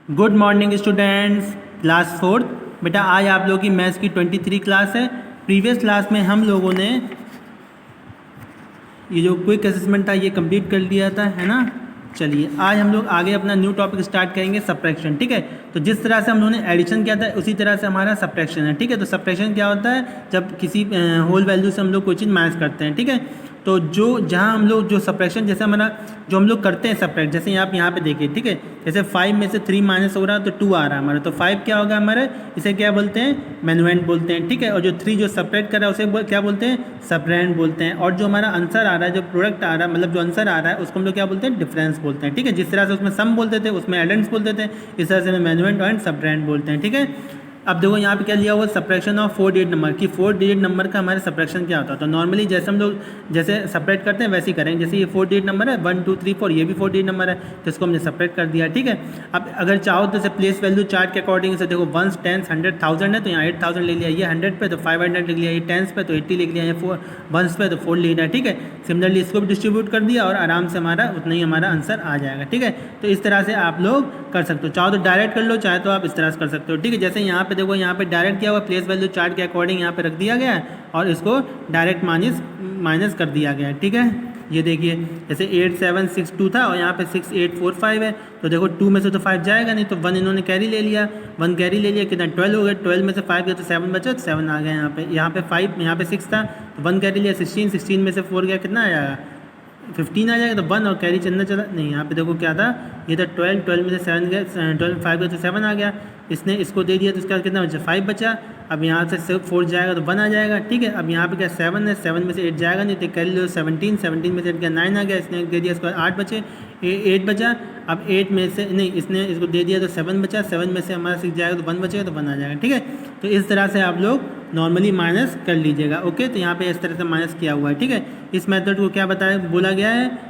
Good morning students, class fourth. बेटा आज आप लोगों की मैथ्स की 23 क्लास है। प्रीवियस क्लास में हम लोगों ने ये जो क्विक असेसमेंट था ये कंप्लीट कर लिया था, है ना। चलिए आज हम लोग आगे अपना न्यू टॉपिक स्टार्ट करेंगे, सब्ट्रैक्शन। ठीक है, तो जिस तरह से हम लोगों ने एडिशन किया था उसी तरह से हमारा सब्ट्रैक्शन है। ठीक है, तो सब्ट्रैक्शन क्या होता है, जब किसी होल वैल्यू से हम लोग कोई चीज़ माइनस करते हैं। ठीक है, तो जो जहाँ हम लोग जो सब्ट्रैक्शन जैसे हमारा जो हम लोग करते हैं सब्ट्रैक्ट, जैसे आप यहाँ पे देखिए। ठीक है, जैसे 5 में से 3 माइनस हो रहा है तो 2 आ रहा है हमारा, तो 5 क्या होगा हमारे, इसे क्या बोलते हैं, मैनुएंट बोलते हैं। ठीक है, और जो 3 जो सब्ट्रैक्ट कर रहा है उसे क्या बोलते हैं, सब्ट्रैंड बोलते हैं। और जो हमारा आंसर आ रहा है, जो प्रोडक्ट आ रहा है, मतलब जो आंसर आ रहा है उसको हम लोग क्या बोलते हैं, डिफरेंस बोलते हैं। ठीक है, जिस तरह से उसमें सम बोलते थे उसमें एडेंट्स बोलते थे, इस तरह से मैनुएंट एंड सब्ट्रैंड बोलते हैं। ठीक है, अब देखो यहाँ पे क्या लिया हुआ, सब्ट्रैक्शन ऑफ 4 डिजिट नंबर की 4 डिजिट नंबर का हमारे सब्ट्रैक्शन क्या होता है। तो नॉर्मली जैसे हम लोग जैसे सपरेट करते हैं वैसे ही करेंगे। जैसे ये 4 डिजिट नंबर है 1 2 3 4, ये भी 4 डिजिट नंबर है, तो इसको हमने सेपरेट कर दिया। ठीक है, अब अगर चाहो तो जैसे प्लेस वैल्यू चार्ट के अकॉर्डिंग से देखो 1 10 100 1000 है तो यहाँ 8000 ले लिया, ये 100 पे तो 500 लिख लिया, ये 10 पे तो 80 लिख लिया, ये 1 पे तो 4 लिख लिया। ठीक है, सिमिलरली इसको भी डिस्ट्रीब्यूट कर दिया और आराम से हमारा उतना ही हमारा आंसर आ जाएगा। ठीक है, तो इस तरह से आप लोग कर सकते हो, चाहो तो डायरेक्ट कर लो, चाहे तो आप इस तरह से कर सकते हो। ठीक है, जैसे यहाँ पे देखो, यहाँ पे डायरेक्ट किया हुआ, प्लेस वैल्यू चार्ट के अकॉर्डिंग यहाँ पे रख दिया गया है और इसको डायरेक्ट माइनस कर दिया गया है। ठीक है, ये देखिए जैसे 8762 था और यहाँ पे 6845 है, तो देखो 2 में से तो 5 जाएगा नहीं, तो 1 इन्होंने कैरी ले लिया, 1 कैरी ले लिया, कितना 12 हो गया, 12 में से 5 गया तो 7 बचा, तो 7 आ गया यहाँ पे 5, यहाँ पे 6 था तो 1 कैरी लिया, 16, 16 में से 4 गया, कितना आया 15 आ जाएगा, तो 1 और कैरी चलना चला नहीं। यहाँ पे देखो क्या था, ये था 12, 12 में से 7 गया, 12 में 5 गया तो 7 आ गया, इसने इसको दे दिया तो इसका कितना बचा, 5 बचा। अब यहाँ से 4 जाएगा तो 1 आ जाएगा। ठीक है, अब यहाँ पे क्या 7 है, 7 में से 8 जाएगा नहीं, तो कैरी लो 17, 17 में से 8 गया 9 आ गया, इसने दे दिया इसको 8 बचे, 8 बचा। अब 8 में से नहीं, इसने इसको दे दिया तो 7 बचा, 7 में से हमारा 6 जाएगा तो 1 बचेगा, तो 1 आ जाएगा। ठीक है, तो इस तरह से आप लोग नॉर्मली माइनस कर लीजिएगा। ओके, तो यहाँ पे इस तरह से माइनस किया हुआ है। ठीक है, इस मेथड को क्या बताया बोला गया है,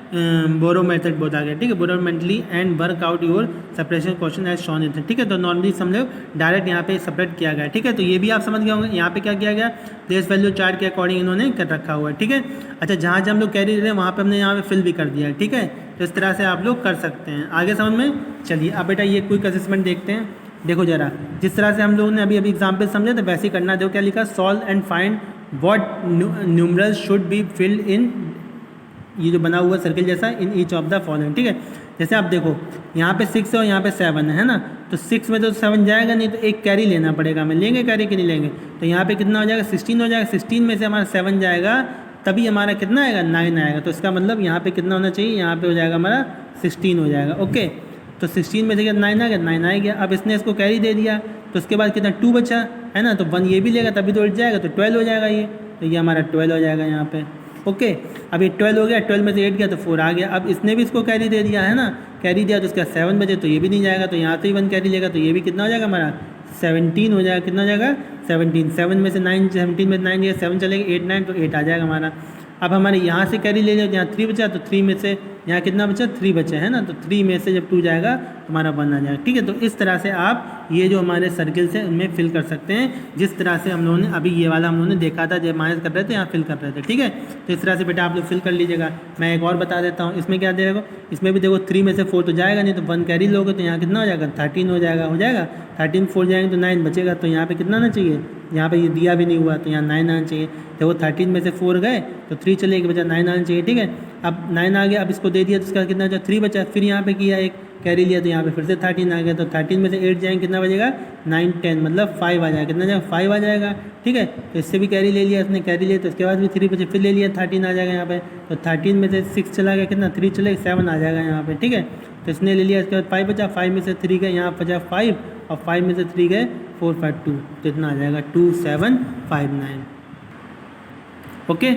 बोरो मेथड बोला गया। ठीक है, borrow mentally and work out your separation question as shown in. ठीक है, तो नॉर्मली हम लोग डायरेक्ट यहाँ पे सेपरेट किया गया। ठीक है, तो ये भी आप समझ गए होंगे। यहाँ पे क्या किया गया, प्लेस वैल्यू चार्ट के अकॉर्डिंग इन्होंने कर रखा हुआ है। ठीक है, अच्छा जहाँ जहाँ हम लोग कैरी ले रहे हैं वहाँ पे हमने यहाँ पे फिल भी कर दिया है। ठीक है, तो इस तरह से आप लोग कर सकते हैं। आगे समझ में, चलिए अब बेटा ये क्विक असेसमेंट देखते हैं। देखो जरा, जिस तरह से हम लोगों ने अभी एग्जाम्पल समझे तो वैसे ही करना। देखो क्या लिखा, solve and find what numerals should be filled in, ये जो बना हुआ सर्किल जैसा, in each of the following. ठीक है, जैसे आप देखो यहाँ पे 6 है और यहाँ पे 7 है ना, तो 6 में तो 7 जाएगा नहीं, तो एक कैरी लेना पड़ेगा। हमें लेंगे कैरी कि नहीं लेंगे, तो यहाँ पे कितना हो जाएगा, 16 हो जाएगा। 16 में से हमारा 7 जाएगा तभी हमारा कितना आएगा, 9 आएगा। तो इसका मतलब यहाँ पे कितना होना चाहिए, यहाँ पे हो जाएगा हमारा 16 हो जाएगा। ओके, तो 16 में से क्या 9 आ गया, 9 आ गया। अब इसने इसको कैरी दे दिया तो उसके बाद कितना 2 बचा, है ना, तो 1 ये भी लेगा तभी तो उठ जाएगा, तो 12 हो जाएगा ये, तो ये हमारा 12 हो जाएगा यहाँ पे। ओके, अब ये 12 हो गया, 12 में से 8 गया तो 4 आ गया। अब इसने भी इसको कैरी दे दिया, है ना, कैरी दिया तो उसका 7 बचे, तो ये भी नहीं जाएगा, तो यहाँ से ही 1 कैरी लेगा, तो ये भी कितना हो जाएगा हमारा 17 हो जाएगा। कितना हो जाएगा 17, 7 में से 9, 17 में 9 गया, 7 चलेगा, 8 9 तो 8 आ जाएगा हमारा। अब हमारे यहाँ से कैरी ले लिया, यहाँ 3 बचा, तो 3 में से यहाँ कितना बचा, 3 बचा, है ना, तो 3 में से जब 2 जाएगा हमारा 1 आ जाएगा। ठीक है, तो इस तरह से आप ये जो हमारे सर्किल्स हैं उनमें फिल कर सकते हैं, जिस तरह से हम लोगों ने अभी ये वाला हम लोगों ने देखा था, जब माइनस कर रहे थे यहाँ फिल कर रहे थे। ठीक है, तो इस तरह से बेटा आप लोग फिल कर लीजिएगा। मैं एक और बता देता हूँ, इसमें क्या देगा, इसमें भी देखो 3 में से 4 तो जाएगा नहीं, तो 1 कैरी लोगे तो यहाँ कितना हो जाएगा, 13 हो जाएगा, 13 4 जाएंगे तो 9 बचेगा, तो यहाँ पे कितना आना चाहिए, यहाँ पे ये दिया भी नहीं हुआ तो यहाँ 9 आना चाहिए। देखो 13 में से 4 गए तो 3 चले गए, बचा 9 आना चाहिए। ठीक है, अब 9 आ गया, अब इसको दे दिया तो इसका कितना बचा, 3 बचा। फिर यहाँ पे किया एक कैरी लिया तो यहाँ पे फिर से 13 आ गया, तो 13 में से 8 जाएंगे कितना बचेगा, 9 10 मतलब 5 आ जाएगा। कितना जाएगा, 5 आ जाएगा। ठीक है, तो इससे भी कैरी ले लिया, इसने कैरी लिया तो इसके बाद भी 3 बचे, फिर ले लिया 13 आ जाएगा यहाँ पे, तो 13 में से 6 चला गया, कितना 3 चलेगा, 7 आ जाएगा यहाँ पे। ठीक है, तो इसने ले लिया, इसके बाद 5 बचा, 5 में से 3 गए, यहाँ बचा 5 और 5 में से 3 गए 4 5 2, तो इतना आ जाएगा 2 7 5 9। ओके,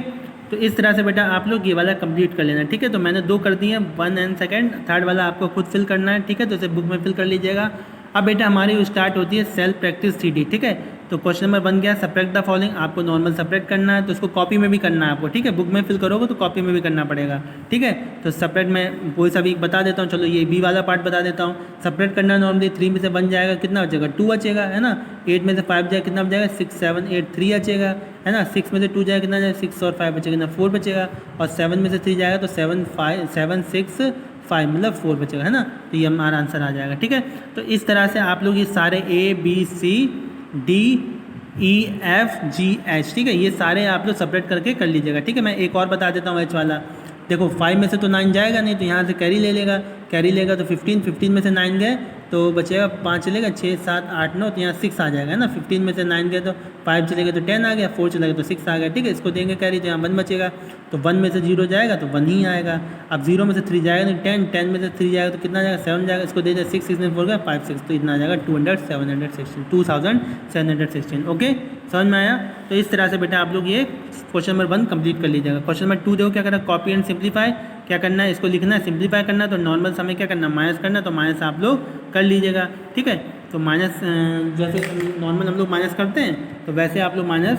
तो इस तरह से बेटा आप लोग ये वाला कंप्लीट कर लेना। ठीक है, तो मैंने 2 कर दिए, 1 एंड सेकंड, थर्ड वाला आपको खुद फिल करना है। ठीक है, तो इसे बुक में फिल कर लीजिएगा। अब बेटा हमारी स्टार्ट होती है सेल्फ प्रैक्टिस 3D। ठीक है, तो क्वेश्चन नंबर 1 गया, सब्ट्रैक्ट द फॉलोइंग। आपको नॉर्मल सब्ट्रैक्ट करना है तो उसको कॉपी में भी करना है आपको। ठीक है, बुक में फिल करोगे तो कॉपी में भी करना पड़ेगा। ठीक है, तो सब्ट्रैक्ट में कोई सा भी बता देता हूँ, चलो ये बी वाला पार्ट बता देता हूँ। सब्ट्रैक्ट करना नॉर्मली 3 में से 1 जाएगा, कितना बचेगा, 2 बचेगा, है ना। 8 में से 5 जाएगा, कितना बचेगा, 6 7 8 3 बचेगा, है ना। 6 में से 2 जाएगा, कितना जाएगा, 6 और 5 बचेगा ना, 4 बचेगा। और 7 में से 3 जाएगा तो 7 6 5 मतलब 4 बचेगा, है ना। तो ये हमारा आंसर आ जाएगा, ठीक है। तो इस तरह से आप लोग ये सारे ABCD EFGH, ठीक है, ये सारे आप लोग सेपरेट करके कर लीजिएगा, ठीक है। मैं एक और बता देता हूँ एच वाला। देखो 5 में से तो 9 जाएगा नहीं, तो यहाँ से कैरी ले लेगा, कैरी लेगा तो 15 में से 9 गए तो बचेगा 5 चलेगा, 6 7 8 9, तो यहाँ 6 आ जाएगा, है ना। 15 में से 9 गए तो 5 चलेगा तो 10 आ गया, 4 चलेगा तो 6 आ गया, ठीक है। इसको देंगे कैरी तो यहाँ 1 बचेगा, तो 1 में से 0 जाएगा तो 1 ही आएगा। अब 0 में से 3 जाएगा नहीं, 10 में से 3 जाएगा तो कितना जाएगा, 7 जाएगा। इसको दे दिया 6 में 4 गया 5 6, तो इतना आ जाएगा 2716। ओके, समझ में आया। तो इस तरह से बेटा आप लोग ये क्वेश्चन नंबर 1 कंप्लीट कर लीजिएगा। क्वेश्चन नंबर 2 देखो क्या करना है, कॉपी एंड सिंप्लीफाई। क्या करना है, इसको लिखना है, सिंप्लीफाई करना है, तो नॉर्मल समय क्या करना है, माइनस करना है, तो माइनस आप लोग कर लीजिएगा, ठीक है। तो माइनस जैसे नॉर्मल हम लोग माइनस करते हैं तो वैसे आप लोग माइनस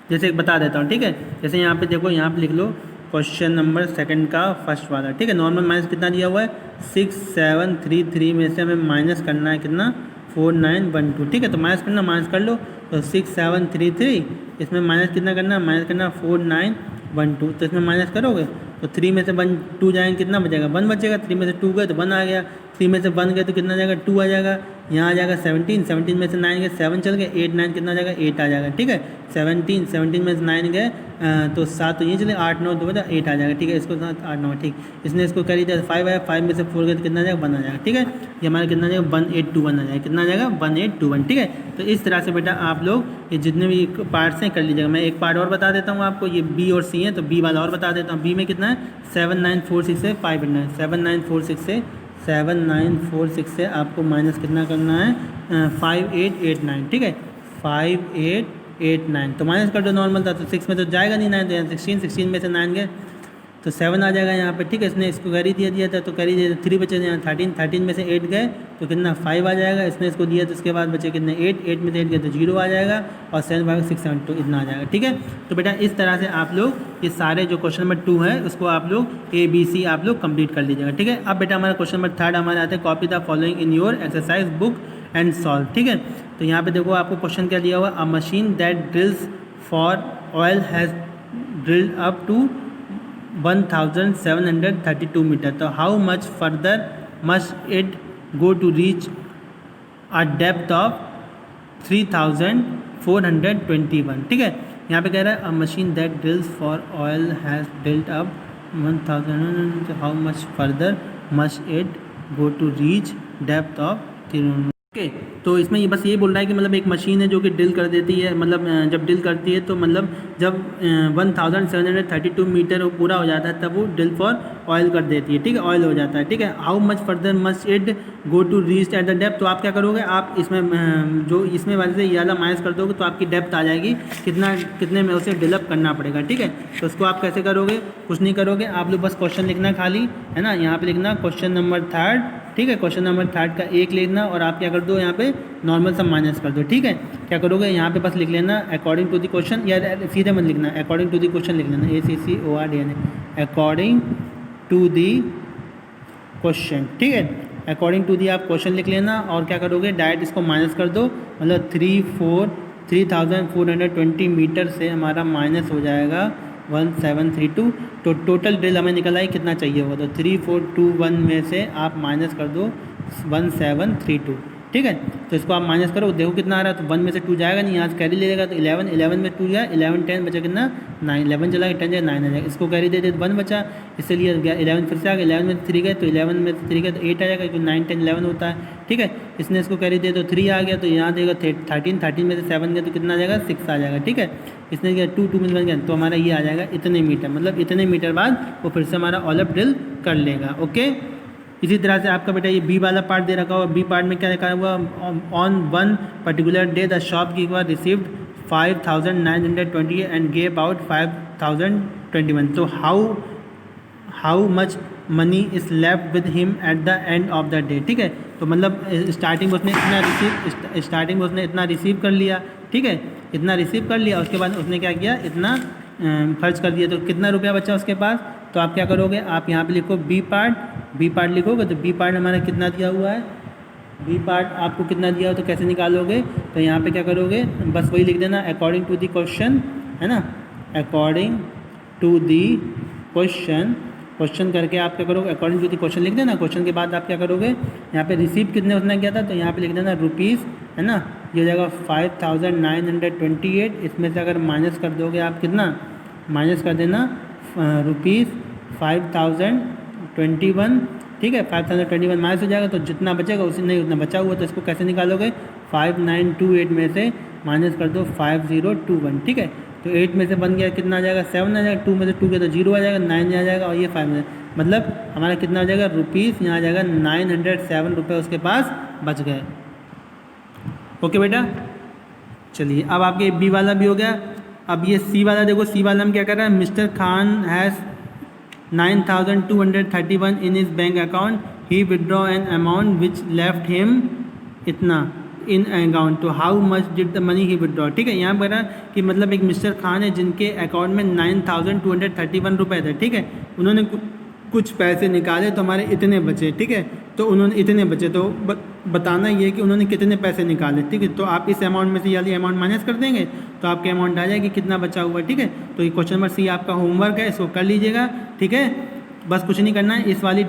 जैसे बता देता हूँ, ठीक है। जैसे यहाँ पे देखो, यहाँ पे लिख लो क्वेश्चन नंबर 2 का फर्स्ट वाला, ठीक है। नॉर्मल माइनस कितना दिया हुआ है, 6733 में से हमें माइनस करना है कितना, 4912, ठीक है। तो माइनस करना, माइनस कर लो, तो 6733 इसमें माइनस कितना करना है, माइनस करना 4912, तो इसमें माइनस करोगे तो 3 में से 1 2 जाएंगे, कितना बचेगा, 1 बचेगा। 3 में से 2 गए तो 1 आ गया, 3 में से 1 गए तो कितना आ जाएगा, 2 आ जाएगा। यहाँ आ जाएगा 17 में से 9 गए, 7 चल गए, 8 9 कितना आ जाएगा, 8 आ जाएगा, ठीक है। 17 में से 9 गए तो 7 तो ये चले, 8 9 2 बचा 8 आ जाएगा, ठीक है। इसको 8 9 ठीक, इसने इसको कर दिया 5 आया, 5 में से 4 गए तो कितना आ जाएगा, 1 आ जाएगा, ठीक है। ये हमारा कितना आ जाएगा, 1821 आ जाएगा, कितना आ जाएगा, 1821, ठीक है। तो इस तरह से बेटा आप लोग ये जितने भी पार्ट्स हैं कर लीजिएगा। मैं एक पार्ट और बता देता हूँ आपको, ये B और C है तो B वाला और बता देता हूँ। B में कितना है, 7946 से 589, 7946 से आपको माइनस कितना करना है, 5889, ठीक है, 5889। तो माइनस कर दो, नॉर्मल था तो 6 में तो जाएगा नहीं 9, तो यहाँ 16 में से 9 गए तो 7 आ जाएगा यहाँ पे, ठीक है। इसने इसको कैरी दिया था तो कैरी दिया, 3 बचे यहाँ 13 में से 8 गए तो कितना 5 आ जाएगा। इसने इसको दिया तो उसके बाद बचे कितने 8 में से 8 गए तो 0 आ जाएगा, और 7 5 6 7 2 इतना आ जाएगा, ठीक है। तो बेटा इस तरह से आप लोग ये सारे जो क्वेश्चन नंबर 2 है उसको आप लोग ABC आप लोग कंप्लीट कर लीजिएगा, ठीक है। अब बेटा हमारा क्वेश्चन नंबर 3 हमारे आते हैं, copy the following in your exercise book and solve, ठीक है। तो यहाँ पे देखो आपको क्वेश्चन क्या दिया हुआ, a machine that drills for oil has drilled up to 1732 metre, तो how much further must it go to reach a depth of 3421, ठीक है। यहाँ पे कह रहा है a machine that drills for oil has drilled up 1000, how much further must it go to reach depth of, okay. तो इसमें ये बस ये बोल रहा है कि मतलब एक मशीन है जो कि ड्रिल कर देती है, मतलब जब ड्रिल करती है तो मतलब जब 1732 मीटर वो पूरा हो जाता है तब वो ड्रिल फॉर ऑयल कर देती है, ठीक है, ऑयल हो जाता है, ठीक है। How much further must it go to reach at the depth, तो आप क्या करोगे, आप इसमें जो इसमें वाले से ये वाला माइनस कर दोगे तो आपकी डेप्थ आ जाएगी, कितने में उसे डेवलप करना पड़ेगा, ठीक है। तो उसको आप कैसे करोगे, कुछ नहीं करोगे, आप लोग बस क्वेश्चन लिखना खाली, है ना। यहाँ पे लिखना क्वेश्चन नंबर 3, ठीक है, क्वेश्चन नंबर 3 का 1 लिखना, और आप क्या कर दो यहाँ पे नॉर्मल सा माइनस कर दो, ठीक है। क्या करोगे यहाँ पे बस लिख लेना अकॉर्डिंग टू द क्वेश्चन, या सीधे मत लिखना, अकॉर्डिंग टू द क्वेश्चन लिख लेना, ACCORDN, according to the question, ठीक है। अकॉर्डिंग टू दी आप क्वेश्चन लिख लेना, और क्या करोगे डायरेक्ट इसको माइनस कर दो, मतलब 3420 मीटर से हमारा माइनस हो जाएगा 1732, तो टोटल ड्रिल हमें निकल आई कितना चाहिए होगा, तो 3421 में से आप माइनस कर दो 1732, ठीक है। तो इसको आप माइनस करो, देखो कितना आ रहा है, तो 1 में से 2 जाएगा नहीं, यहाँ से कैरी ले लेगा तो 11 में 2 गया, 11 10 बचा कितना 9, 11 चला गया 10 जाए 9 आ जाएगा। इसको कैरी दे दे 1 बचा, इसलिए 11 फिर से आ गया, 11 में 3 गए तो 11 में 3 गए तो 8 आ जाएगा, क्योंकि 9 10 11 होता है, ठीक है। इसने इसको कैरी दे तो 3 आ गया, तो यहाँ देगा 13 में से 7 गया तो कितना आ जाएगा 6 आ जाएगा, ठीक है। इसने गया 2 में 1 गया तो हमारा ये आ जाएगा इतने मीटर, मतलब इतने मीटर बाद वो फिर से हमारा ऑलअप ड्रिल कर लेगा, ओके। इसी तरह से आपका बेटा ये बी वाला पार्ट दे रखा हुआ, बी पार्ट में क्या लिखा हुआ, on one particular day the shopkeeper received 5920 and gave out 5021, तो how much money is left with him at the end of the day, ठीक है। तो मतलब स्टार्टिंग में उसने इतना रिसीव कर लिया, ठीक है, इतना रिसीव कर लिया, उसके बाद उसने क्या किया, इतना खर्च कर दिया, तो कितना रुपया बचा उसके पास। तो आप क्या करोगे, आप यहाँ पे लिखो बी पार्ट लिखोगे, तो बी पार्ट हमारा कितना दिया हुआ है, बी पार्ट आपको कितना दिया हो तो कैसे निकालोगे, तो यहाँ पे क्या करोगे, बस वही लिख देना अकॉर्डिंग टू द क्वेश्चन, है ना, according to the question question करके आप क्या करोगे, अकॉर्डिंग टू द क्वेश्चन लिख देना। क्वेश्चन के बाद आप क्या करोगे, यहाँ पे रिसीव कितने उसने किया था तो यहाँ पे लिख देना रुपीज़, है ना, ये हो जाएगा 5928। इसमें से अगर माइनस कर दोगे आप कितना, माइनस कर देना ₹5021, ठीक है। 5021 माइनस हो जाएगा तो जितना बचेगा उसी नहीं उतना बचा हुआ, तो इसको कैसे निकालोगे, 5928 में से माइनस कर दो 5021, ठीक है। तो 8 में से बन गया कितना आ जाएगा, 7 आ जाएगा, 2 में से 2 गया तो 0 आ जाएगा, 9 आ जाएगा और ये 5 में, मतलब हमारा कितना हो जाएगा रुपीज़, यहाँ आ जाएगा 907 रुपये उसके पास बच गए। ओके बेटा, चलिए अब आपके बी वाला भी हो गया। अब ये सी वाला देखो, सी वाला में क्या कर रहा है, mister Khan has 9231 in his bank account, he withdraw an amount which left him इतना इन अकाउंट, तो how much did the money he withdraw, ठीक है। यहाँ पर कि मतलब एक मिस्टर खान है जिनके अकाउंट में 9231 रुपये थे, ठीक है। उन्होंने कुछ पैसे निकाले तो हमारे इतने बचे, ठीक है। तो उन्होंने इतने बचे तो बताना ये कि उन्होंने कितने पैसे निकाले, ठीक है। तो आप इस अमाउंट में से वाली अमाउंट माइनस कर देंगे तो आपके अमाउंट आ जाएगी कितना बचा हुआ, ठीक है। तो ये क्वेश्चन नंबर सी आपका होमवर्क है, इसको कर लीजिएगा, ठीक है। बस कुछ नहीं करना है, इस वाली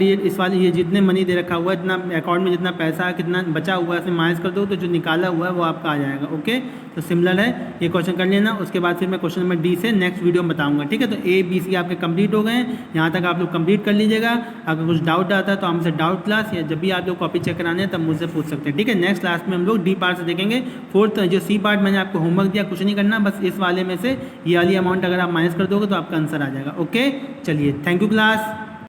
ये जितने मनी दे रखा हुआ है, इतना अकाउंट में जितना पैसा कितना बचा हुआ है, इसमें माइनस कर दो तो जो निकाला हुआ है वो आपका आ जाएगा। ओके, तो सिमिलर है, ये क्वेश्चन कर लेना। उसके बाद फिर मैं क्वेश्चन नंबर डी से नेक्स्ट वीडियो में बताऊंगा, ठीक है। तो ए बी सी आपके कंप्लीट हो गए हैं, यहाँ तक आप लोग कंप्लीट कर लीजिएगा। अगर कुछ डाउट आता है तो हमसे डाउट क्लास या जब भी आप लोग कॉपी चेक कराने हैं तब मुझसे पूछ सकते हैं, ठीक है। नेक्स्ट क्लास में हम लोग डी पार्ट से देखेंगे। फोर्थ जो सी पार्ट मैंने आपको होमवर्क दिया, कुछ नहीं करना, बस इस वाले में से ये वाली अमाउंट अगर आप माइनस कर दोगे तो आपका आंसर आ जाएगा। ओके, चलिए, थैंक यू क्लास।